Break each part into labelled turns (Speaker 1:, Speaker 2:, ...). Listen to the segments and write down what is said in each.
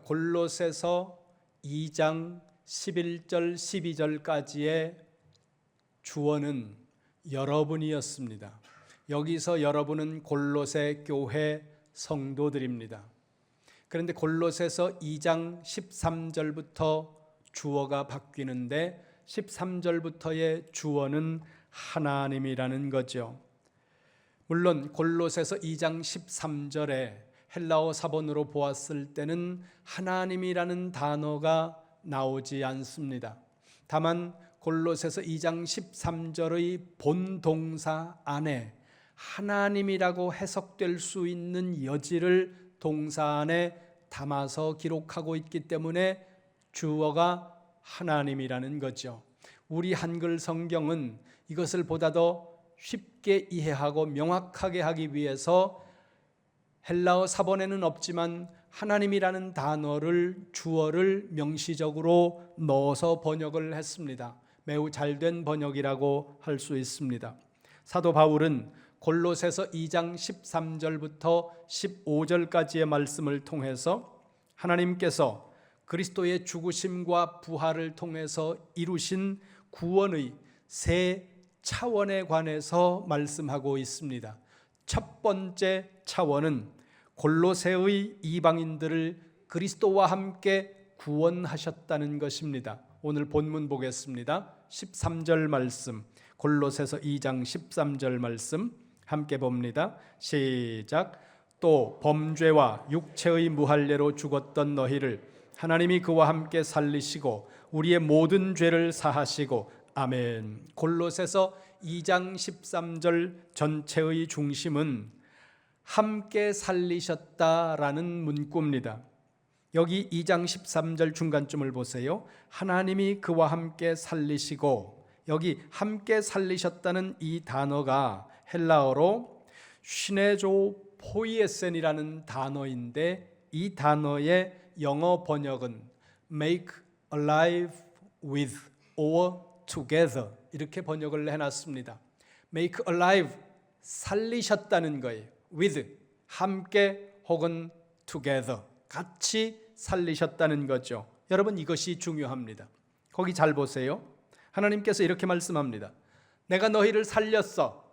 Speaker 1: 골로새서 2장 11절 12절까지의 주어는 여러분이었습니다. 여기서 여러분은 골로새 교회 성도들입니다. 그런데 골로새서 2장 13절부터 주어가 바뀌는데 13절부터의 주어는 하나님이라는 거죠. 물론 골로새서 2장 13절에 헬라어 사본으로 보았을 때는 하나님이라는 단어가 나오지 않습니다. 다만 골로새서 2장 13절의 본동사 안에 하나님이라고 해석될 수 있는 여지를 동사 안에 담아서 기록하고 있기 때문에 주어가 하나님이라는 거죠. 우리 한글 성경은 이것을 보다 더 쉽게 이해하고 명확하게 하기 위해서 헬라어 사본에는 없지만 하나님이라는 단어를 주어를 명시적으로 넣어서 번역을 했습니다. 매우 잘된 번역이라고 할 수 있습니다. 사도 바울은 골로새서 2장 13절부터 15절까지의 말씀을 통해서 하나님께서 그리스도의 죽으심과 부활을 통해서 이루신 구원의 세 차원에 관해서 말씀하고 있습니다. 첫 번째 차원은 골로새의 이방인들을 그리스도와 함께 구원하셨다는 것입니다. 오늘 본문 보겠습니다. 13절 말씀, 골로새서 2장 13절 말씀 함께 봅니다. 시작. 또 범죄와 육체의 무할례로 죽었던 너희를 하나님이 그와 함께 살리시고 우리의 모든 죄를 사하시고 아멘. 골로새서 2장 13절 전체의 중심은 함께 살리셨다라는 문구입니다. 여기 2장 13절 중간쯤을 보세요. 하나님이 그와 함께 살리시고, 여기 함께 살리셨다는 이 단어가 헬라어로 시네조 포이에센이라는 단어인데 이 단어의 영어 번역은 make alive with or together 이렇게 번역을 해놨습니다. make alive 살리셨다는 거예요. with 함께 혹은 together 같이 살리셨다는 거죠. 여러분 이것이 중요합니다. 거기 잘 보세요. 하나님께서 이렇게 말씀합니다. 내가 너희를 살렸어.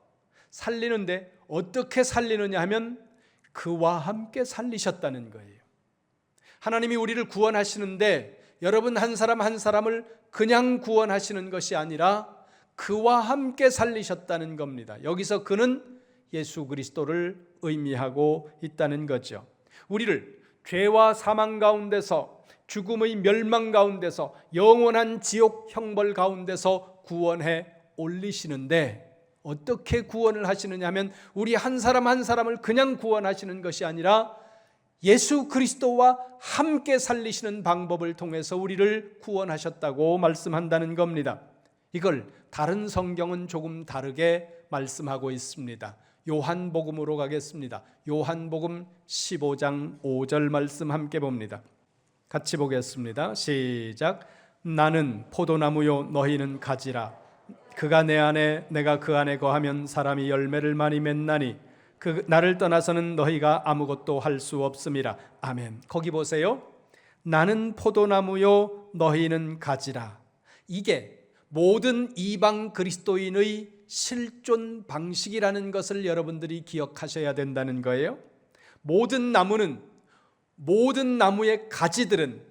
Speaker 1: 살리는데 어떻게 살리느냐 하면 그와 함께 살리셨다는 거예요. 하나님이 우리를 구원하시는데 여러분 한 사람 한 사람을 그냥 구원하시는 것이 아니라 그와 함께 살리셨다는 겁니다. 여기서 그는 예수 그리스도를 의미하고 있다는 거죠. 우리를 죄와 사망 가운데서 죽음의 멸망 가운데서 영원한 지옥 형벌 가운데서 구원해 올리시는데 어떻게 구원을 하시느냐 하면 우리 한 사람 한 사람을 그냥 구원하시는 것이 아니라 예수 그리스도와 함께 살리시는 방법을 통해서 우리를 구원하셨다고 말씀한다는 겁니다. 이걸 다른 성경은 조금 다르게 말씀하고 있습니다. 요한복음으로 가겠습니다. 요한복음 15장 5절 말씀 함께 봅니다. 같이 보겠습니다. 시작. 나는 포도나무요 너희는 가지라. 그가 내 안에 내가 그 안에 거하면 사람이 열매를 많이 맺나니 그 나를 떠나서는 너희가 아무것도 할 수 없음이라. 아멘. 거기 보세요. 나는 포도나무요 너희는 가지라. 이게 모든 이방 그리스도인의 실존 방식이라는 것을 여러분들이 기억하셔야 된다는 거예요. 모든 나무의 가지는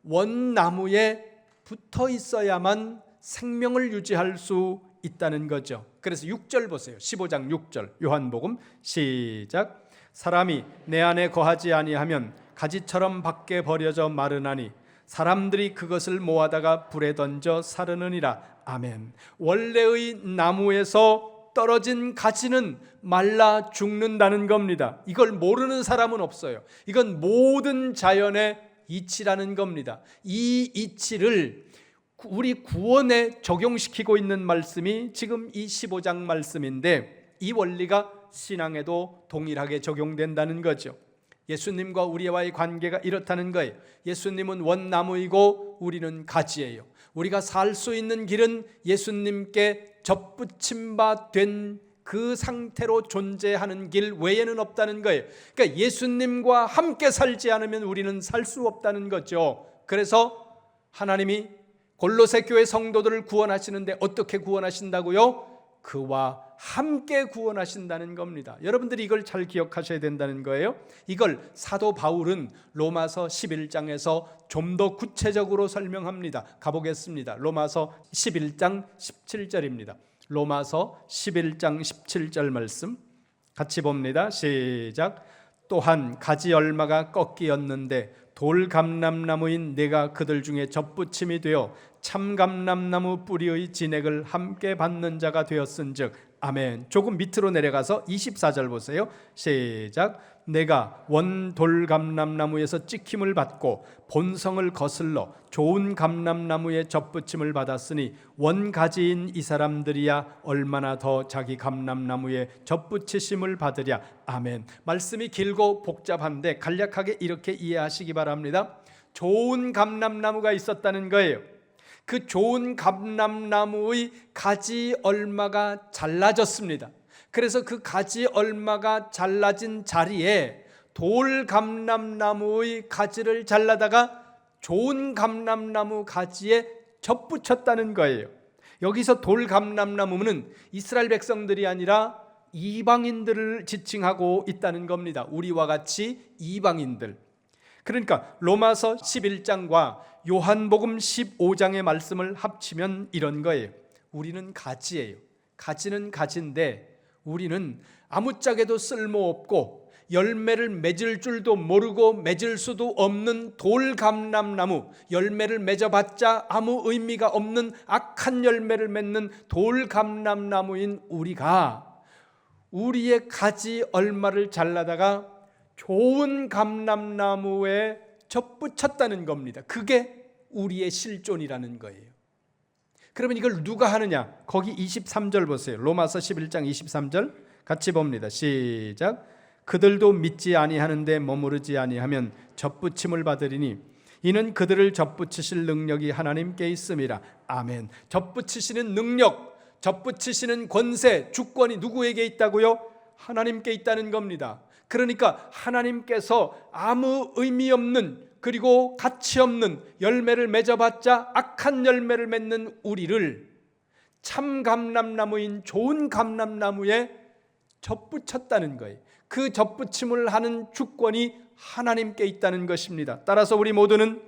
Speaker 1: 원나무에 붙어 있어야만 생명을 유지할 수 있다는 거죠. 그래서 6절 보세요. 15장 6절 요한복음 시작. 사람이 내 안에 거하지 아니하면 가지처럼 밖에 버려져 마르나니 사람들이 그것을 모아다가 불에 던져 사르느니라. 아멘. 원래의 나무에서 떨어진 가지는 말라 죽는다는 겁니다. 이걸 모르는 사람은 없어요. 이건 모든 자연의 이치라는 겁니다. 이 이치를 우리 구원에 적용시키고 있는 말씀이 지금 이 15장 말씀인데 이 원리가 신앙에도 동일하게 적용된다는 거죠. 예수님과 우리와의 관계가 이렇다는 거예요. 예수님은 원나무이고 우리는 가지예요. 우리가 살 수 있는 길은 예수님께 접붙임 바 된 그 상태로 존재하는 길 외에는 없다는 거예요. 그러니까 예수님과 함께 살지 않으면 우리는 살 수 없다는 거죠. 그래서 하나님이 골로새 교회 성도들을 구원하시는데 어떻게 구원하신다고요? 그와 함께 구원하신다는 겁니다. 여러분들이 이걸 잘 기억하셔야 된다는 거예요. 이걸 사도 바울은 로마서 11장에서 좀 더 구체적으로 설명합니다. 가보겠습니다. 로마서 11장 17절입니다. 로마서 11장 17절 말씀 같이 봅니다. 시작. 또한 가지 얼마가 꺾이었는데 돌감람나무인 내가 그들 중에 접붙임이 되어 참감람나무 뿌리의 진액을 함께 받는 자가 되었은즉 아멘. 조금 밑으로 내려가서 24절 보세요. 시작. 내가 원돌감람나무에서 찍힘을 받고 본성을 거슬러 좋은 감람나무에 접붙임을 받았으니 원가지인 이 사람들이야 얼마나 더 자기 감람나무에 접붙이심을 받으랴. 아멘. 말씀이 길고 복잡한데 간략하게 이렇게 이해하시기 바랍니다. 좋은 감람나무가 있었다는 거예요. 그 좋은 감람나무의 가지 얼마가 잘라졌습니다. 그래서 그 가지 얼마가 잘라진 자리에 돌감람나무의 가지를 잘라다가 좋은 감람나무 가지에 접붙였다는 거예요. 여기서 돌감람나무는 이스라엘 백성들이 아니라 이방인들을 지칭하고 있다는 겁니다. 우리와 같이 이방인들. 그러니까 로마서 11장과 요한복음 15장의 말씀을 합치면 이런 거예요. 우리는 가지예요. 가지는 가지인데 우리는 아무짝에도 쓸모없고 열매를 맺을 줄도 모르고 맺을 수도 없는 돌감람나무, 열매를 맺어봤자 아무 의미가 없는 악한 열매를 맺는 돌감람나무인 우리가 우리의 가지 얼마를 잘라다가 좋은 감람나무에 접붙였다는 겁니다. 그게 우리의 실존이라는 거예요. 그러면 이걸 누가 하느냐? 거기 23절 보세요. 로마서 11장 23절 같이 봅니다. 시작. 그들도 믿지 아니하는데 머무르지 아니하면 접붙임을 받으리니 이는 그들을 접붙이실 능력이 하나님께 있음이라. 아멘. 접붙이시는 능력, 접붙이시는 권세, 주권이 누구에게 있다고요? 하나님께 있다는 겁니다. 그러니까 하나님께서 아무 의미 없는 그리고 가치 없는 열매를 맺어봤자 악한 열매를 맺는 우리를 참 감람나무인 좋은 감람나무에 접붙였다는 거예요. 그 접붙임을 하는 주권이 하나님께 있다는 것입니다. 따라서 우리 모두는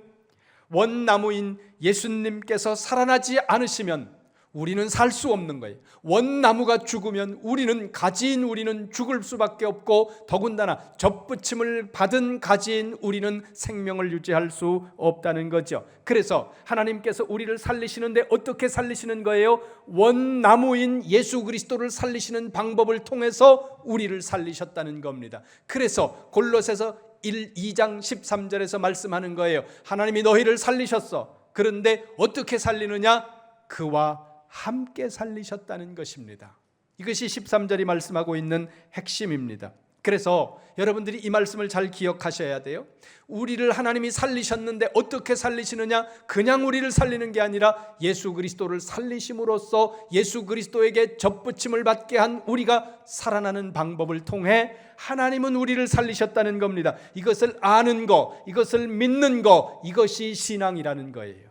Speaker 1: 원나무인 예수님께서 살아나지 않으시면 우리는 살 수 없는 거예요. 원나무가 죽으면 우리는 가지인 우리는 죽을 수밖에 없고 더군다나 접붙임을 받은 가지인 우리는 생명을 유지할 수 없다는 거죠. 그래서 하나님께서 우리를 살리시는데 어떻게 살리시는 거예요? 원나무인 예수 그리스도를 살리시는 방법을 통해서 우리를 살리셨다는 겁니다. 그래서 골로새서 2장 13절에서 말씀하는 거예요. 하나님이 너희를 살리셨어. 그런데 어떻게 살리느냐? 그와 함께 살리셨다는 것입니다. 이것이 13절이 말씀하고 있는 핵심입니다. 그래서 여러분들이 이 말씀을 잘 기억하셔야 돼요. 우리를 하나님이 살리셨는데 어떻게 살리시느냐? 그냥 우리를 살리는 게 아니라 예수 그리스도를 살리심으로써 예수 그리스도에게 접붙임을 받게 한 우리가 살아나는 방법을 통해 하나님은 우리를 살리셨다는 겁니다. 이것을 아는 거, 이것을 믿는 거, 이것이 신앙이라는 거예요.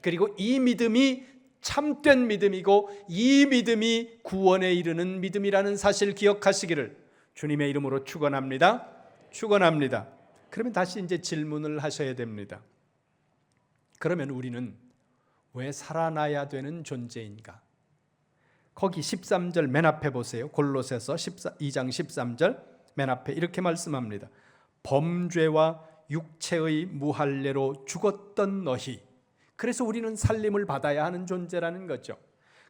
Speaker 1: 그리고 이 믿음이 참된 믿음이고 이 믿음이 구원에 이르는 믿음이라는 사실 기억하시기를 주님의 이름으로 축원합니다. 축원합니다. 그러면 다시 이제 질문을 하셔야 됩니다. 그러면 우리는 왜 살아나야 되는 존재인가? 거기 13절 맨 앞에 보세요. 골로새서 2장 13절 맨 앞에 이렇게 말씀합니다. 범죄와 육체의 무할례로 죽었던 너희. 그래서 우리는 살림을 받아야 하는 존재라는 거죠.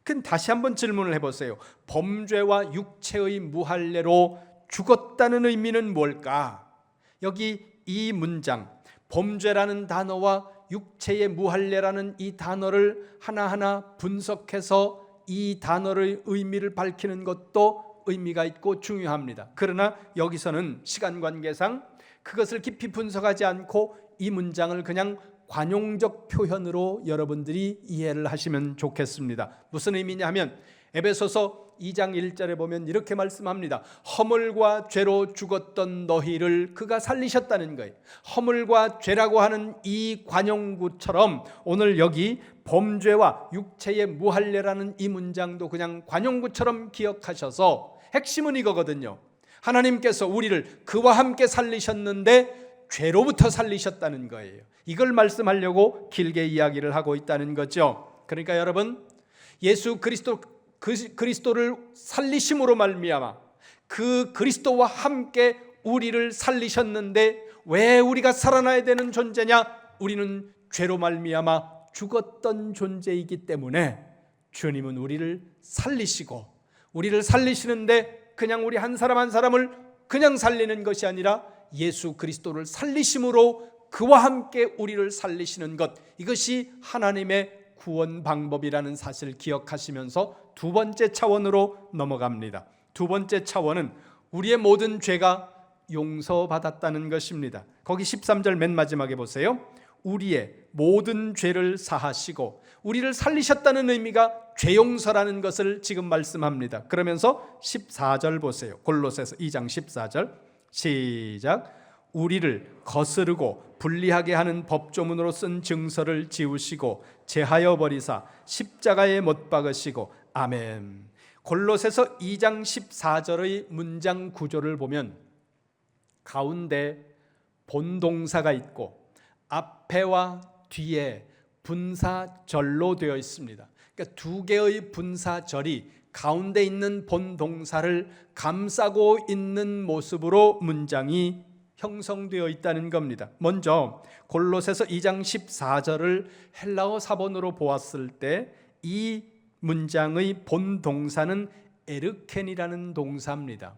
Speaker 1: 그럼 다시 한번 질문을 해보세요. 범죄와 육체의 무할례로 죽었다는 의미는 뭘까? 여기 이 문장 범죄라는 단어와 육체의 무할례라는 이 단어를 하나하나 분석해서 이 단어의 의미를 밝히는 것도 의미가 있고 중요합니다. 그러나 여기서는 시간 관계상 그것을 깊이 분석하지 않고 이 문장을 그냥 관용적 표현으로 여러분들이 이해를 하시면 좋겠습니다. 무슨 의미냐 하면 에베소서 2장 1절에 보면 이렇게 말씀합니다. 허물과 죄로 죽었던 너희를 그가 살리셨다는 거예요. 허물과 죄라고 하는 이 관용구처럼 오늘 여기 범죄와 육체의 무할례라는 이 문장도 그냥 관용구처럼 기억하셔서 핵심은 이거거든요. 하나님께서 우리를 그와 함께 살리셨는데 죄로부터 살리셨다는 거예요. 이걸 말씀하려고 길게 이야기를 하고 있다는 거죠. 그러니까 여러분, 예수 그리스도를 살리심으로 말미암아 그 그리스도와 함께 우리를 살리셨는데 왜 우리가 살아나야 되는 존재냐? 우리는 죄로 말미암아 죽었던 존재이기 때문에 주님은 우리를 살리시고, 우리를 살리시는데 그냥 우리 한 사람 한 사람을 그냥 살리는 것이 아니라 예수 그리스도를 살리심으로 그와 함께 우리를 살리시는 것, 이것이 하나님의 구원 방법이라는 사실을 기억하시면서 두 번째 차원으로 넘어갑니다. 두 번째 차원은 우리의 모든 죄가 용서받았다는 것입니다. 거기 13절 맨 마지막에 보세요. 우리의 모든 죄를 사하시고, 우리를 살리셨다는 의미가 죄 용서라는 것을 지금 말씀합니다. 그러면서 14절 보세요. 골로새서 2장 14절 시작. 우리를 거스르고 불리하게 하는 법조문으로 쓴 증서를 지우시고 제하여 버리사 십자가에 못 박으시고. 아멘. 골로새서 2장 14절의 문장 구조를 보면 가운데 본동사가 있고 앞에와 뒤에 분사절로 되어 있습니다. 그러니까 두 개의 분사절이 가운데 있는 본동사를 감싸고 있는 모습으로 문장이 형성되어 있다는 겁니다. 먼저 골로새서 2장 14절을 헬라어 사본으로 보았을 때 이 문장의 본동사는 에르켄이라는 동사입니다.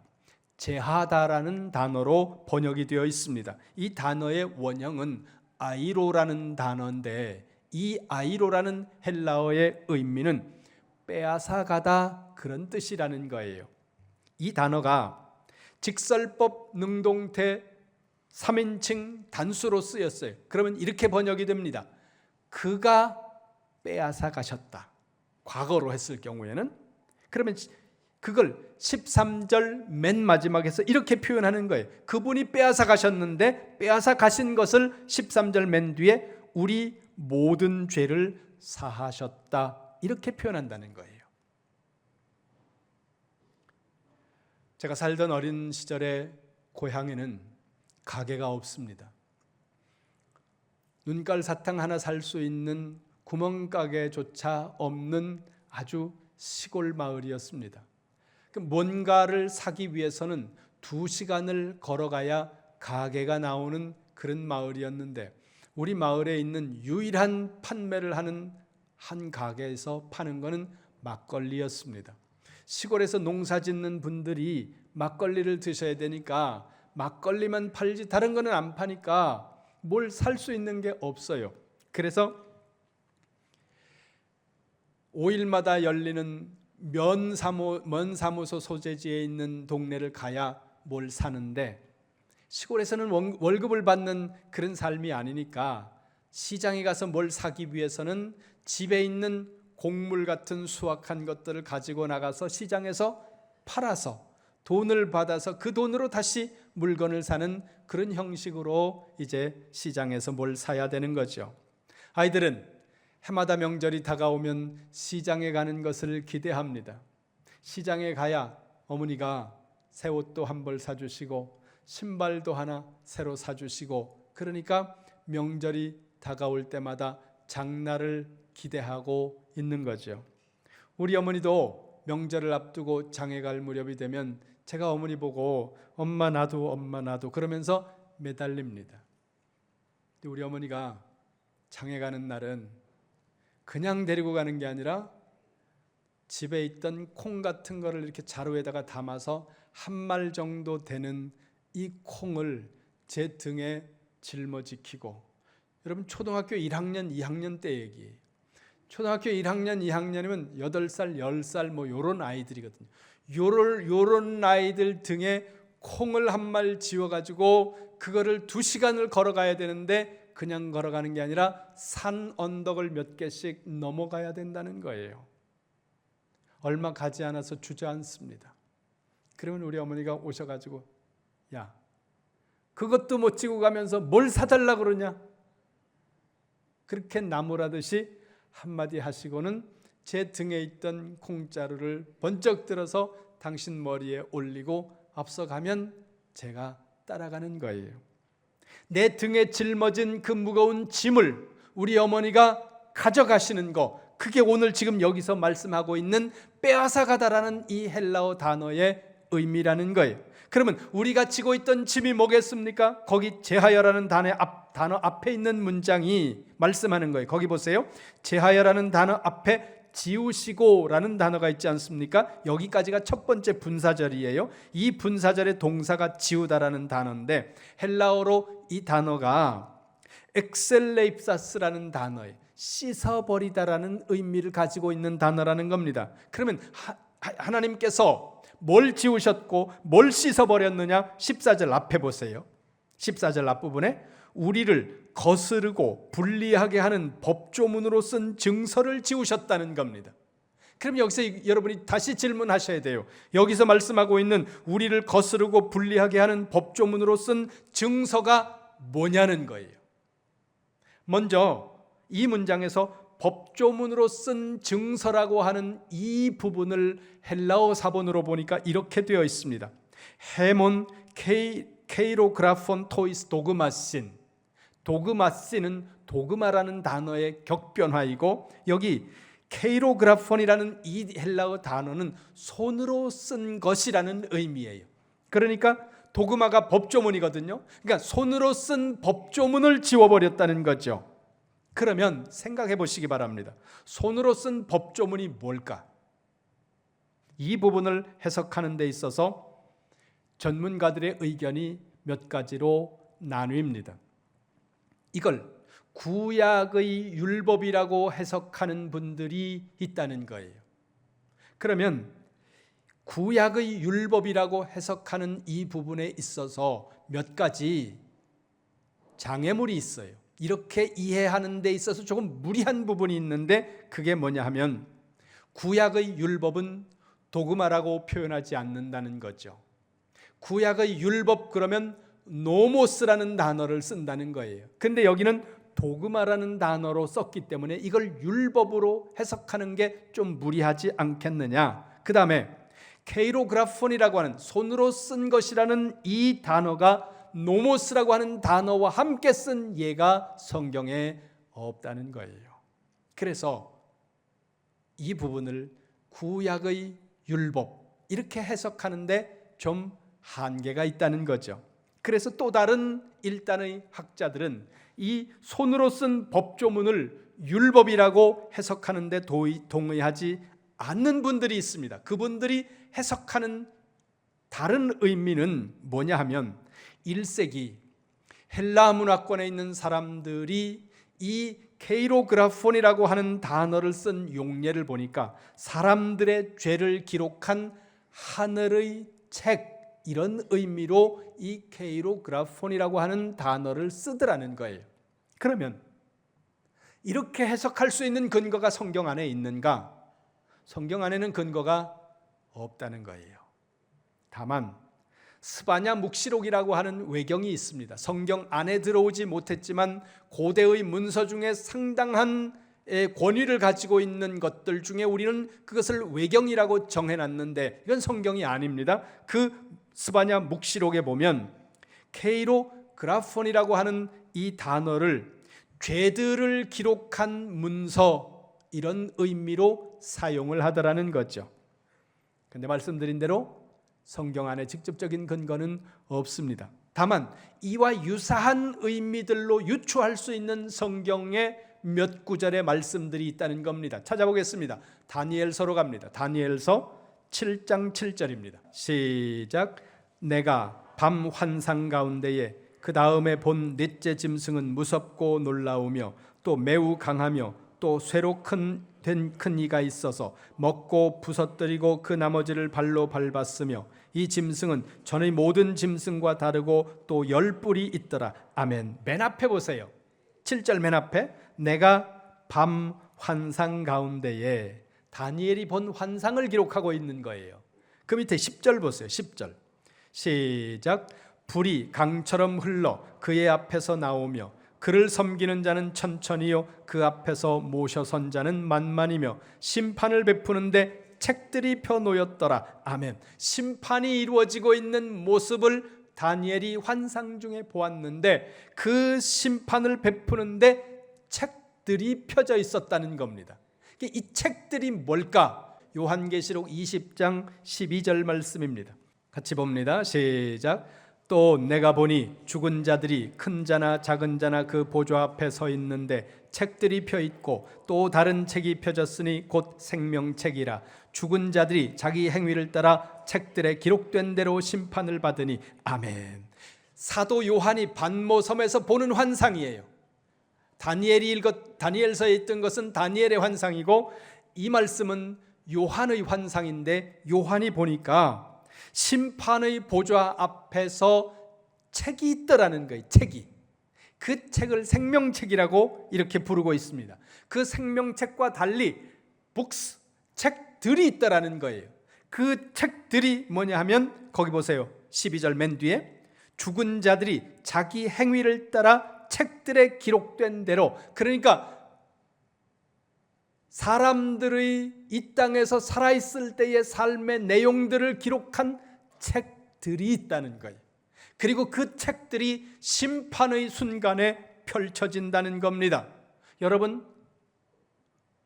Speaker 1: 제하다라는 단어로 번역이 되어 있습니다. 이 단어의 원형은 아이로라는 단어인데 이 아이로라는 헬라어의 의미는 빼앗아가다, 그런 뜻이라는 거예요. 이 단어가 직설법 능동태 3인칭 단수로 쓰였어요. 그러면 이렇게 번역이 됩니다. 그가 빼앗아 가셨다. 과거로 했을 경우에는. 그러면 그걸 13절 맨 마지막에서 이렇게 표현하는 거예요. 그분이 빼앗아 가셨는데 빼앗아 가신 것을 13절 맨 뒤에 우리 모든 죄를 사하셨다, 이렇게 표현한다는 거예요. 제가 살던 어린 시절에 고향에는 가게가 없습니다. 눈깔 사탕 하나 살 수 있는 구멍가게조차 없는 아주 시골 마을이었습니다. 뭔가를 사기 위해서는 2시간을 걸어가야 가게가 나오는 그런 마을이었는데 우리 마을에 있는 유일한 판매를 하는 한 가게에서 파는 것은 막걸리였습니다. 시골에서 농사 짓는 분들이 막걸리를 드셔야 되니까 막걸리만 팔지 다른 거는 안 파니까 뭘 살 수 있는 게 없어요. 그래서 5일마다 열리는 면사무소 소재지에 있는 동네를 가야 뭘 사는데 시골에서는 월급을 받는 그런 삶이 아니니까 시장에 가서 뭘 사기 위해서는 집에 있는 곡물 같은 수확한 것들을 가지고 나가서 시장에서 팔아서 돈을 받아서 그 돈으로 다시 물건을 사는 그런 형식으로 이제 시장에서 뭘 사야 되는 거죠. 아이들은 해마다 명절이 다가오면 시장에 가는 것을 기대합니다. 시장에 가야 어머니가 새 옷도 한 벌 사주시고 신발도 하나 새로 사주시고, 그러니까 명절이 다가올 때마다 장날을 기대하고 있는 거죠. 우리 어머니도 명절을 앞두고 장에 갈 무렵이 되면 제가 어머니 보고 엄마 나도 그러면서 매달립니다. 우리 어머니가 장에 가는 날은 그냥 데리고 가는 게 아니라 집에 있던 콩 같은 거를 이렇게 자루에다가 담아서 한 말 정도 되는 이 콩을 제 등에 짊어지키고, 여러분 초등학교 1학년, 2학년 때 얘기예요. 초등학교 1학년, 2학년이면 8살, 10살 뭐 요런 아이들이거든요. 요런 아이들 등에 콩을 한 말 지워가지고 그거를 2시간을 걸어가야 되는데 그냥 걸어가는 게 아니라 산 언덕을 몇 개씩 넘어가야 된다는 거예요. 얼마 가지 않아서 주저앉습니다. 그러면 우리 어머니가 오셔가지고 야, 그것도 못 지고 가면서 뭘 사달라고 그러냐? 그렇게 나무라듯이 한마디 하시고는 제 등에 있던 콩자루를 번쩍 들어서 당신 머리에 올리고 앞서가면 제가 따라가는 거예요. 내 등에 짊어진 그 무거운 짐을 우리 어머니가 가져가시는 거, 그게 오늘 지금 여기서 말씀하고 있는 빼앗아가다라는 이 헬라어 단어의 의미라는 거예요. 그러면 우리가 지고 있던 짐이 뭐겠습니까? 거기 제하여라는 단어 앞에 있는 문장이 말씀하는 거예요. 거기 보세요. 제하여라는 단어 앞에 지우시고라는 단어가 있지 않습니까? 여기까지가 첫 번째 분사절이에요. 이 분사절의 동사가 지우다라는 단어인데 헬라어로 이 단어가 엑셀레입사스라는 단어예요. 씻어버리다라는 의미를 가지고 있는 단어라는 겁니다. 그러면 하나님께서 뭘 지우셨고 뭘 씻어버렸느냐? 14절 앞에 보세요. 14절 앞부분에 우리를 거스르고 불리하게 하는 법조문으로 쓴 증서를 지우셨다는 겁니다. 그럼 여기서 여러분이 다시 질문하셔야 돼요. 여기서 말씀하고 있는 우리를 거스르고 불리하게 하는 법조문으로 쓴 증서가 뭐냐는 거예요. 먼저 이 문장에서 법조문으로 쓴 증서라고 하는 이 부분을 헬라어 사본으로 보니까 이렇게 되어 있습니다. 헤몬 케이로그라폰 토이스 도그마신. 도그마신은 도그마라는 단어의 격변화이고 여기 케이로그라폰이라는 이 헬라어 단어는 손으로 쓴 것이라는 의미예요. 그러니까 도그마가 법조문이거든요. 그러니까 손으로 쓴 법조문을 지워버렸다는 거죠. 그러면 생각해 보시기 바랍니다. 손으로 쓴 법조문이 뭘까? 이 부분을 해석하는 데 있어서 전문가들의 의견이 몇 가지로 나뉩니다. 이걸 구약의 율법이라고 해석하는 분들이 있다는 거예요. 그러면 구약의 율법이라고 해석하는 이 부분에 있어서 몇 가지 장애물이 있어요. 이렇게 이해하는 데 있어서 조금 무리한 부분이 있는데 그게 뭐냐 하면 구약의 율법은 도그마라고 표현하지 않는다는 거죠. 구약의 율법 그러면 노모스라는 단어를 쓴다는 거예요. 근데 여기는 도그마라는 단어로 썼기 때문에 이걸 율법으로 해석하는 게 좀 무리하지 않겠느냐. 그 다음에 케이로그라폰이라고 하는 손으로 쓴 것이라는 이 단어가 노모스라고 하는 단어와 함께 쓴 예가 성경에 없다는 거예요. 그래서 이 부분을 구약의 율법 이렇게 해석하는데 좀 한계가 있다는 거죠. 그래서 또 다른 일단의 학자들은 이 손으로 쓴 법조문을 율법이라고 해석하는데 동의하지 않는 분들이 있습니다. 그분들이 해석하는 다른 의미는 뭐냐 하면 1세기 헬라 문화권에 있는 사람들이 이 케이로그라폰이라고 하는 단어를 쓴 용례를 보니까 사람들의 죄를 기록한 하늘의 책 이런 의미로 이 케이로그라폰이라고 하는 단어를 쓰더라는 거예요. 그러면 이렇게 해석할 수 있는 근거가 성경 안에 있는가? 성경 안에는 근거가 없다는 거예요. 다만 스바냐 묵시록이라고 하는 외경이 있습니다. 성경 안에 들어오지 못했지만 고대의 문서 중에 상당한 권위를 가지고 있는 것들 중에 우리는 그것을 외경이라고 정해놨는데 이건 성경이 아닙니다. 그 스바냐 묵시록에 보면 케이로그라폰이라고 하는 이 단어를 죄들을 기록한 문서 이런 의미로 사용을 하더라는 거죠. 그런데 말씀드린 대로 성경 안에 직접적인 근거는 없습니다. 다만 이와 유사한 의미들로 유추할 수 있는 성경의 몇 구절의 말씀들이 있다는 겁니다. 찾아보겠습니다. 다니엘서로 갑니다. 다니엘서 7장 7절입니다. 시작. 내가 밤 환상 가운데에 그 다음에 본 넷째 짐승은 무섭고 놀라우며 또 매우 강하며 또 쇠로 큰 이가 있어서 먹고 부서뜨리고 그 나머지를 발로 밟았으며 이 짐승은 전의 모든 짐승과 다르고 또 10뿔이 있더라. 아멘. 맨 앞에 보세요. 7절 맨 앞에 내가 밤 환상 가운데에 다니엘이 본 환상을 기록하고 있는 거예요. 그 밑에 10절 보세요. 10절 시작. 불이 강처럼 흘러 그의 앞에서 나오며 그를 섬기는 자는 천천히요 그 앞에서 모셔 선 자는 만만이며 심판을 베푸는데 책들이 펴놓였더라. 아멘. 심판이 이루어지고 있는 모습을 다니엘이 환상 중에 보았는데 그 심판을 베푸는데 책들이 펴져 있었다는 겁니다. 이 책들이 뭘까? 요한계시록 20장 12절 말씀입니다. 같이 봅니다. 시작. 또 내가 보니 죽은 자들이 큰 자나 작은 자나 그 보좌 앞에 서 있는데 책들이 펴 있고 또 다른 책이 펴졌으니 곧 생명책이라. 죽은 자들이 자기 행위를 따라 책들에 기록된 대로 심판을 받으니. 아멘. 사도 요한이 반모섬에서 보는 환상이에요. 다니엘서에 있던 것은 다니엘의 환상이고 이 말씀은 요한의 환상인데 요한이 보니까 심판의 보좌 앞에서 책이 있더라는 거예요. 책이. 그 책을 생명책이라고 이렇게 부르고 있습니다. 그 생명책과 달리 북스, 책들이 있더라는 거예요. 그 책들이 뭐냐 하면 거기 보세요. 12절 맨 뒤에 죽은 자들이 자기 행위를 따라 책들에 기록된 대로, 그러니까 사람들의 이 땅에서 살아있을 때의 삶의 내용들을 기록한 책들이 있다는 거예요. 그리고 그 책들이 심판의 순간에 펼쳐진다는 겁니다. 여러분,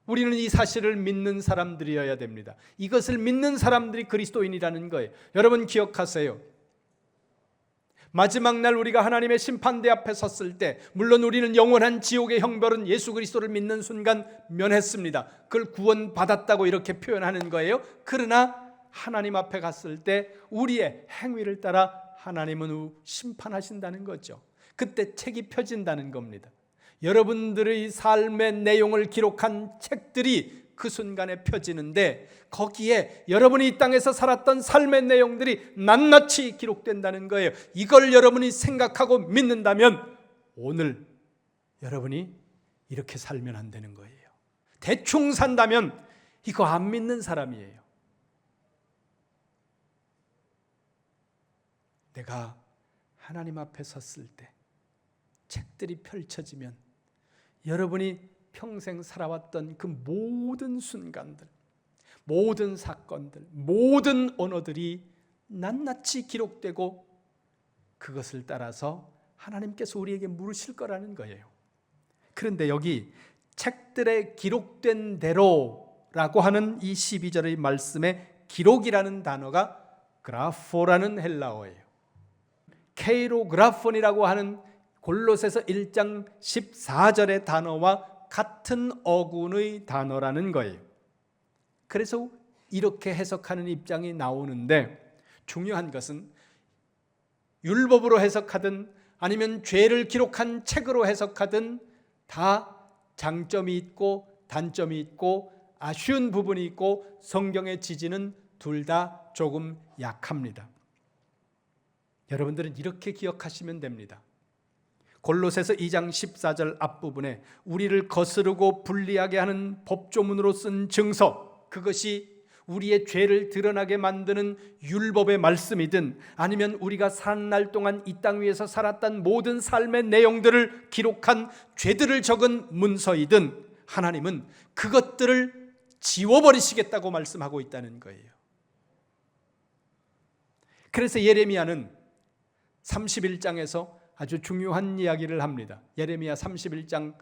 Speaker 1: 우리는 이 사실을 믿는 사람들이어야 됩니다. 이것을 믿는 사람들이 그리스도인이라는 거예요. 여러분 기억하세요. 마지막 날 우리가 하나님의 심판대 앞에 섰을 때 물론 우리는 영원한 지옥의 형벌은 예수 그리스도를 믿는 순간 면했습니다. 그걸 구원받았다고 이렇게 표현하는 거예요. 그러나 하나님 앞에 갔을 때 우리의 행위를 따라 하나님은 심판하신다는 거죠. 그때 책이 펴진다는 겁니다. 여러분들의 삶의 내용을 기록한 책들이 그 순간에 펴지는데 거기에 여러분이 이 땅에서 살았던 삶의 내용들이 낱낱이 기록된다는 거예요. 이걸 여러분이 생각하고 믿는다면 오늘 여러분이 이렇게 살면 안 되는 거예요. 대충 산다면 이거 안 믿는 사람이에요. 내가 하나님 앞에 섰을 때 책들이 펼쳐지면 여러분이 평생 살아왔던 그 모든 순간들, 모든 사건들, 모든 언어들이 낱낱이 기록되고 그것을 따라서 하나님께서 우리에게 물으실 거라는 거예요. 그런데 여기 책들에 기록된 대로라고 하는 이 12절의 말씀에 기록이라는 단어가 그라포라는 헬라어예요. 케이로그라폰이라고 하는 골로새서 1장 14절의 단어와 같은 어군의 단어라는 거예요. 그래서 이렇게 해석하는 입장이 나오는데 중요한 것은 율법으로 해석하든 아니면 죄를 기록한 책으로 해석하든 다 장점이 있고 단점이 있고 아쉬운 부분이 있고 성경의 지지는 둘 다 조금 약합니다. 여러분들은 이렇게 기억하시면 됩니다. 골로새서 2장 14절 앞부분에 우리를 거스르고 불리하게 하는 법조문으로 쓴 증서, 그것이 우리의 죄를 드러나게 만드는 율법의 말씀이든 아니면 우리가 사는 날 동안 이 땅 위에서 살았던 모든 삶의 내용들을 기록한 죄들을 적은 문서이든 하나님은 그것들을 지워버리시겠다고 말씀하고 있다는 거예요. 그래서 예레미야는 31장에서 아주 중요한 이야기를 합니다. 예레미야 31장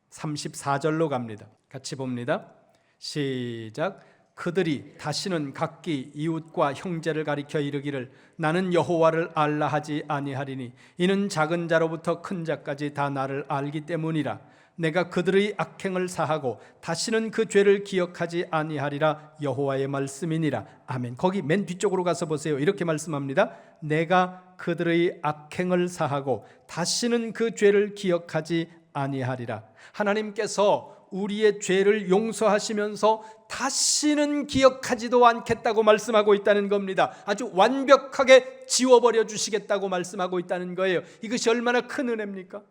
Speaker 1: 34절로 갑니다. 같이 봅니다. 시작. 그들이 다시는 각기 이웃과 형제를 가리켜 이르기를 나는 여호와를 알라 하지 아니하리니 이는 작은 자로부터 큰 자까지 다 나를 알기 때문이라. 내가 그들의 악행을 사하고 다시는 그 죄를 기억하지 아니하리라. 여호와의 말씀이니라. 아멘. 거기 맨 뒤쪽으로 가서 보세요. 이렇게 말씀합니다. 내가 그들의 악행을 사하고 다시는 그 죄를 기억하지 아니하리라. 하나님께서 우리의 죄를 용서하시면서 다시는 기억하지도 않겠다고 말씀하고 있다는 겁니다. 아주 완벽하게 지워버려 주시겠다고 말씀하고 있다는 거예요. 이것이 얼마나 큰 은혜입니까?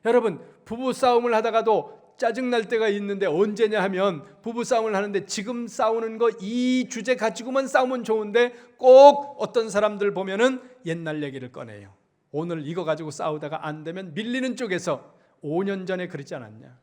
Speaker 1: 여러분, 부부싸움을 하다가도 짜증날 때가 있는데 언제냐 하면 부부싸움을 하는데 지금 싸우는 거 이 주제 가지고만 싸우면 좋은데 꼭 어떤 사람들 보면은 옛날 얘기를 꺼내요. 오늘 이거 가지고 싸우다가 안 되면 밀리는 쪽에서 5년 전에 그러지 않았냐,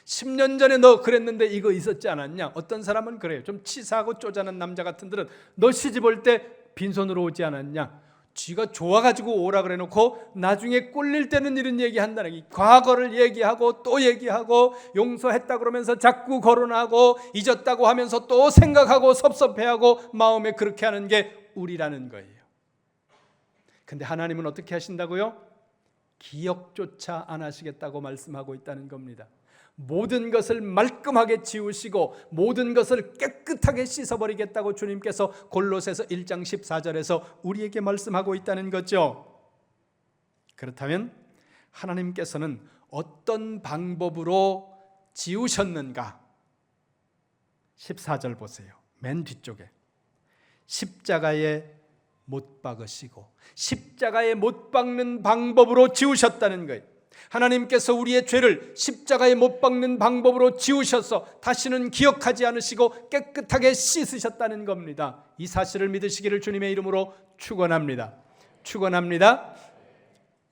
Speaker 1: 10년 전에 너 그랬는데 이거 있었지 않았냐. 어떤 사람은 그래요. 좀 치사하고 쪼잔한 남자 같은들은 너 시집 올 때 빈손으로 오지 않았냐, 쥐가 좋아가지고 오라 그래 놓고 나중에 꿀릴 때는 이런 얘기한다는 게, 과거를 얘기하고 또 얘기하고 용서했다 그러면서 자꾸 거론하고 잊었다고 하면서 또 생각하고 섭섭해하고 마음에 그렇게 하는 게 우리라는 거예요. 근데 하나님은 어떻게 하신다고요? 기억조차 안 하시겠다고 말씀하고 있다는 겁니다. 모든 것을 말끔하게 지우시고 모든 것을 깨끗하게 씻어버리겠다고 주님께서 골로새서 1장 14절에서 우리에게 말씀하고 있다는 거죠. 그렇다면 하나님께서는 어떤 방법으로 지우셨는가? 14절 보세요. 맨 뒤쪽에 십자가에 못 박으시고 십자가에 못 박는 방법으로 지우셨다는 거예요. 하나님께서 우리의 죄를 십자가에 못 박는 방법으로 지우셔서 다시는 기억하지 않으시고 깨끗하게 씻으셨다는 겁니다. 이 사실을 믿으시기를 주님의 이름으로 축원합니다. 축원합니다.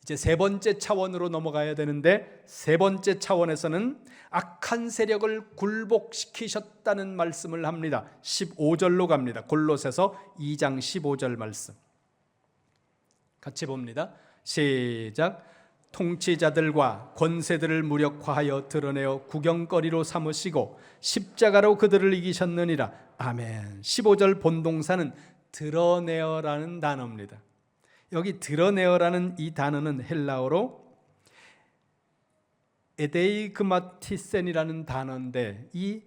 Speaker 1: 이제 세 번째 차원으로 넘어가야 되는데, 세 번째 차원에서는 악한 세력을 굴복시키셨다는 말씀을 합니다. 15절로 갑니다. 골로새서 2장 15절 말씀 같이 봅니다. 시작. 통치자들과 권세들을 무력화하여 드러내어 구경거리로 삼으시고 십자가로 그들을 이기셨느니라. 아멘. 15절 본동사는 드러내어라는 단어입니다. 여기 드러내어라는 이 단어는 헬라어로 에데이그마티센이라는 단어인데, 이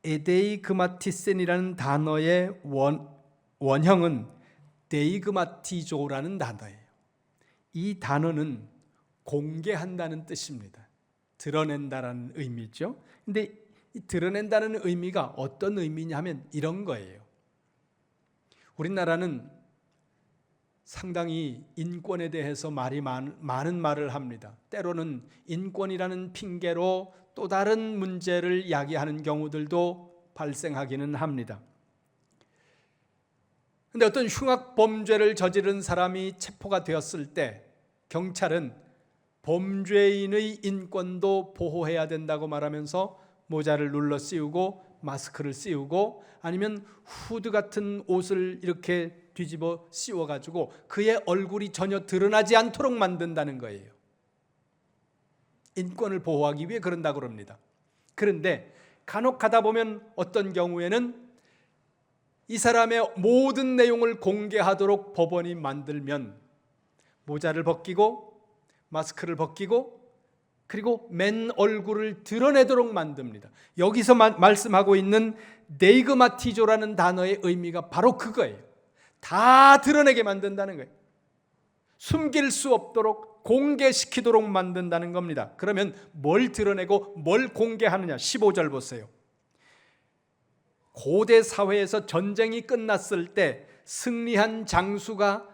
Speaker 1: 에데이그마티센이라는 단어의 원형은 데이그마티조라는 단어예요. 이 단어는 공개한다는 뜻입니다. 드러낸다라는 의미죠. 근데 이 드러낸다는 의미가 어떤 의미냐 하면 이런 거예요. 우리나라는 상당히 인권에 대해서 많은 말을 합니다. 때로는 인권이라는 핑계로 또 다른 문제를 야기하는 경우들도 발생하기는 합니다. 그런데 어떤 흉악 범죄를 저지른 사람이 체포가 되었을 때 경찰은 범죄인의 인권도 보호해야 된다고 말하면서 모자를 눌러 씌우고 마스크를 씌우고 아니면 후드 같은 옷을 이렇게 뒤집어 씌워가지고 그의 얼굴이 전혀 드러나지 않도록 만든다는 거예요. 인권을 보호하기 위해 그런다고 합니다. 그런데 간혹 하다 보면 어떤 경우에는 이 사람의 모든 내용을 공개하도록 법원이 만들면 모자를 벗기고 마스크를 벗기고 그리고 맨 얼굴을 드러내도록 만듭니다. 여기서 말씀하고 있는 데이그마티조라는 단어의 의미가 바로 그거예요. 다 드러내게 만든다는 거예요. 숨길 수 없도록 공개시키도록 만든다는 겁니다. 그러면 뭘 드러내고 뭘 공개하느냐? 15절 보세요. 고대 사회에서 전쟁이 끝났을 때 승리한 장수가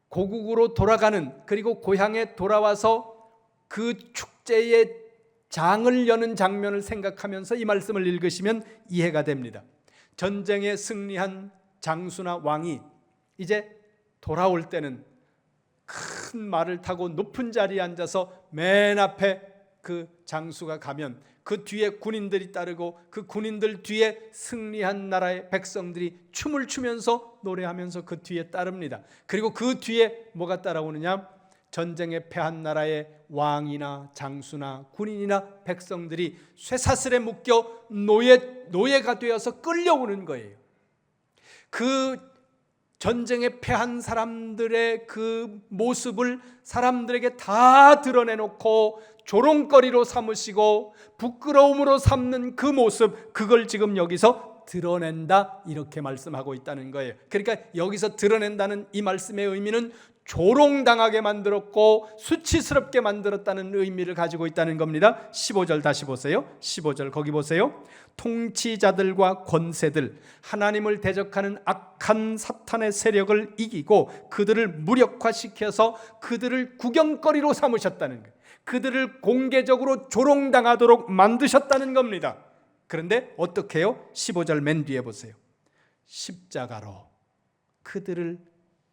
Speaker 1: 고국으로 돌아가는, 그리고 고향에 돌아와서 그 축제의 장을 여는 장면을 생각하면서 이 말씀을 읽으시면 이해가 됩니다. 전쟁에 승리한 장수나 왕이 이제 돌아올 때는 큰 말을 타고 높은 자리에 앉아서 맨 앞에 그 장수가 가면 그 뒤에 군인들이 따르고 그 군인들 뒤에 승리한 나라의 백성들이 춤을 추면서 노래하면서 그 뒤에 따릅니다. 그리고 그 뒤에 뭐가 따라오느냐? 전쟁에 패한 나라의 왕이나 장수나 군인이나 백성들이 쇠사슬에 묶여 노예가 되어서 끌려오는 거예요. 그 전쟁에 패한 사람들의 그 모습을 사람들에게 다 드러내놓고 조롱거리로 삼으시고 부끄러움으로 삼는 그 모습, 그걸 지금 여기서 드러낸다 이렇게 말씀하고 있다는 거예요. 그러니까 여기서 드러낸다는 이 말씀의 의미는 조롱당하게 만들었고 수치스럽게 만들었다는 의미를 가지고 있다는 겁니다. 15절 다시 보세요. 15절 거기 보세요. 통치자들과 권세들, 하나님을 대적하는 악한 사탄의 세력을 이기고 그들을 무력화시켜서 그들을 구경거리로 삼으셨다는 거예요. 그들을 공개적으로 조롱당하도록 만드셨다는 겁니다. 그런데 어떻게 해요? 15절 맨 뒤에 보세요. 십자가로 그들을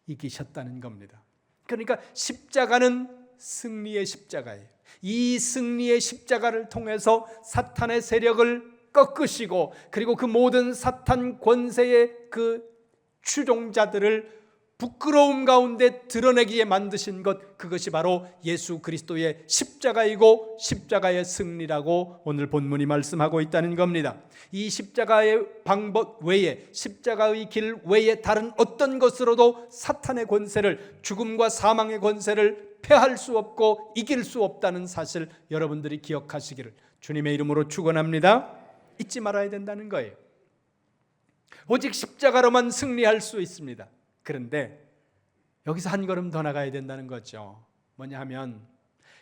Speaker 1: 이기셨다는 겁니다. 그러니까 십자가는 승리의 십자가예요. 이 승리의 십자가를 통해서 사탄의 세력을 꺾으시고, 그리고 그 모든 사탄 권세의 그 추종자들을 부끄러움 가운데 드러내기에 만드신 것, 그것이 바로 예수 그리스도의 십자가이고 십자가의 승리라고 오늘 본문이 말씀하고 있다는 겁니다. 이 십자가의 방법 외에, 십자가의 길 외에 다른 어떤 것으로도 사탄의 권세를, 죽음과 사망의 권세를 패할 수 없고 이길 수 없다는 사실 여러분들이 기억하시기를 주님의 이름으로 축원합니다. 잊지 말아야 된다는 거예요. 오직 십자가로만 승리할 수 있습니다. 그런데 여기서 한 걸음 더 나가야 된다는 거죠. 뭐냐 하면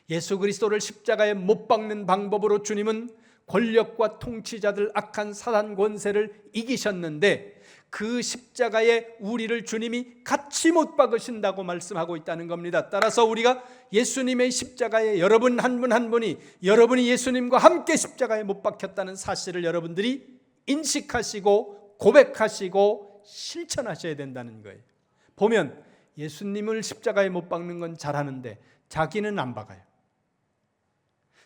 Speaker 1: 예수 그리스도를 십자가에 못 박는 방법으로 주님은 권력과 통치자들, 악한 사단 권세를 이기셨는데, 그 십자가에 우리를 주님이 같이 못 박으신다고 말씀하고 있다는 겁니다. 따라서 우리가 예수님의 십자가에 여러분 한 분 한 분이, 여러분이 예수님과 함께 십자가에 못 박혔다는 사실을 여러분들이 인식하시고 고백하시고 실천하셔야 된다는 거예요. 보면 예수님을 십자가에 못 박는 건 잘하는데 자기는 안 박아요.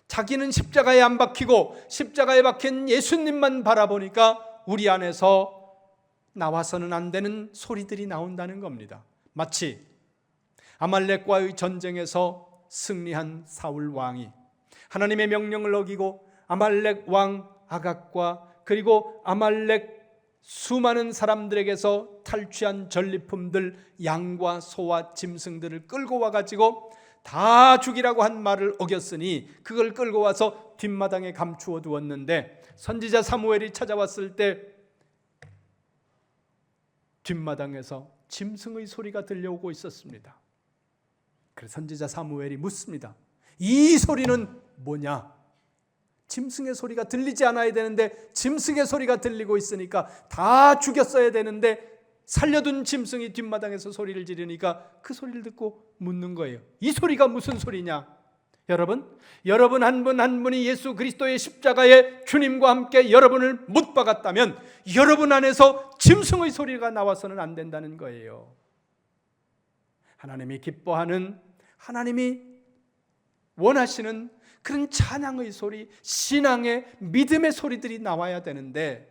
Speaker 1: 자기는 십자가에 안 박히고 십자가에 박힌 예수님만 바라보니까 우리 안에서 나와서는 안 되는 소리들이 나온다는 겁니다. 마치 아말렉과의 전쟁에서 승리한 사울 왕이 하나님의 명령을 어기고 아말렉 왕 아각과 그리고 아말렉 수많은 사람들에게서 탈취한 전리품들, 양과 소와 짐승들을 끌고 와가지고 다 죽이라고 한 말을 어겼으니 그걸 끌고 와서 뒷마당에 감추어 두었는데, 선지자 사무엘이 찾아왔을 때 뒷마당에서 짐승의 소리가 들려오고 있었습니다. 그래서 선지자 사무엘이 묻습니다. 이 소리는 뭐냐? 짐승의 소리가 들리지 않아야 되는데 짐승의 소리가 들리고 있으니까 다 죽였어야 되는데 살려둔 짐승이 뒷마당에서 소리를 지르니까 그 소리를 듣고 묻는 거예요. 이 소리가 무슨 소리냐? 여러분 한 분 한 분이 예수 그리스도의 십자가에 주님과 함께 여러분을 못 박았다면 여러분 안에서 짐승의 소리가 나와서는 안 된다는 거예요. 하나님이 기뻐하는, 하나님이 원하시는 그런 찬양의 소리, 신앙의 믿음의 소리들이 나와야 되는데,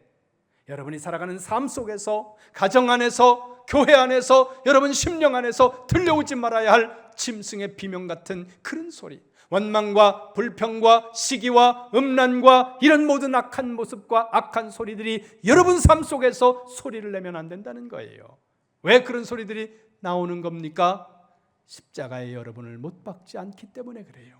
Speaker 1: 여러분이 살아가는 삶 속에서, 가정 안에서, 교회 안에서, 여러분 심령 안에서 들려오지 말아야 할 짐승의 비명 같은 그런 소리, 원망과 불평과 시기와 음란과 이런 모든 악한 모습과 악한 소리들이 여러분 삶 속에서 소리를 내면 안 된다는 거예요. 왜 그런 소리들이 나오는 겁니까? 십자가에 여러분을 못 박지 않기 때문에 그래요.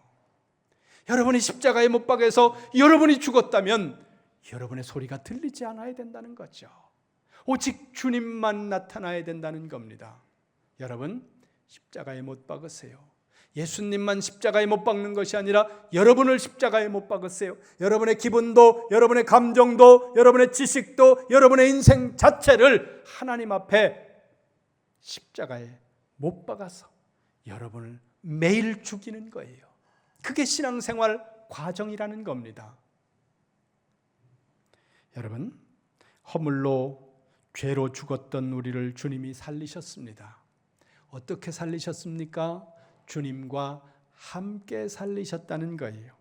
Speaker 1: 여러분이 십자가에 못 박여서 여러분이 죽었다면 여러분의 소리가 들리지 않아야 된다는 거죠. 오직 주님만 나타나야 된다는 겁니다. 여러분 십자가에 못 박으세요. 예수님만 십자가에 못 박는 것이 아니라 여러분을 십자가에 못 박으세요. 여러분의 기분도, 여러분의 감정도, 여러분의 지식도, 여러분의 인생 자체를 하나님 앞에 십자가에 못 박아서 여러분을 매일 죽이는 거예요. 그게 신앙생활 과정이라는 겁니다. 여러분, 허물로 죄로 죽었던 우리를 주님이 살리셨습니다. 어떻게 살리셨습니까? 주님과 함께 살리셨다는 거예요.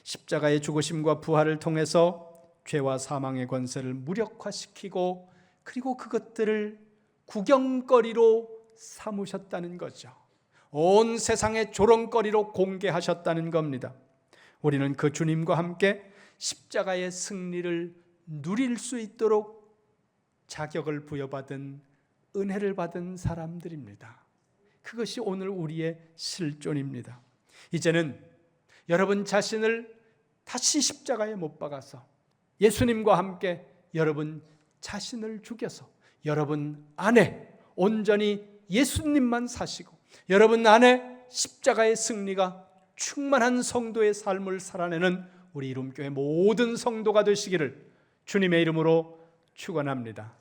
Speaker 1: 십자가의 죽으심과 부활을 통해서 죄와 사망의 권세를 무력화시키고, 그리고 그것들을 구경거리로 삼으셨다는 거죠. 온 세상의 조롱거리로 공개하셨다는 겁니다. 우리는 그 주님과 함께 십자가의 승리를 누릴 수 있도록 자격을 부여받은, 은혜를 받은 사람들입니다. 그것이 오늘 우리의 실존입니다. 이제는 여러분 자신을 다시 십자가에 못 박아서 예수님과 함께 여러분 자신을 죽여서 여러분 안에 온전히 예수님만 사시고 여러분 안에 십자가의 승리가 충만한 성도의 삶을 살아내는 우리 이룸교회 모든 성도가 되시기를 주님의 이름으로 축원합니다.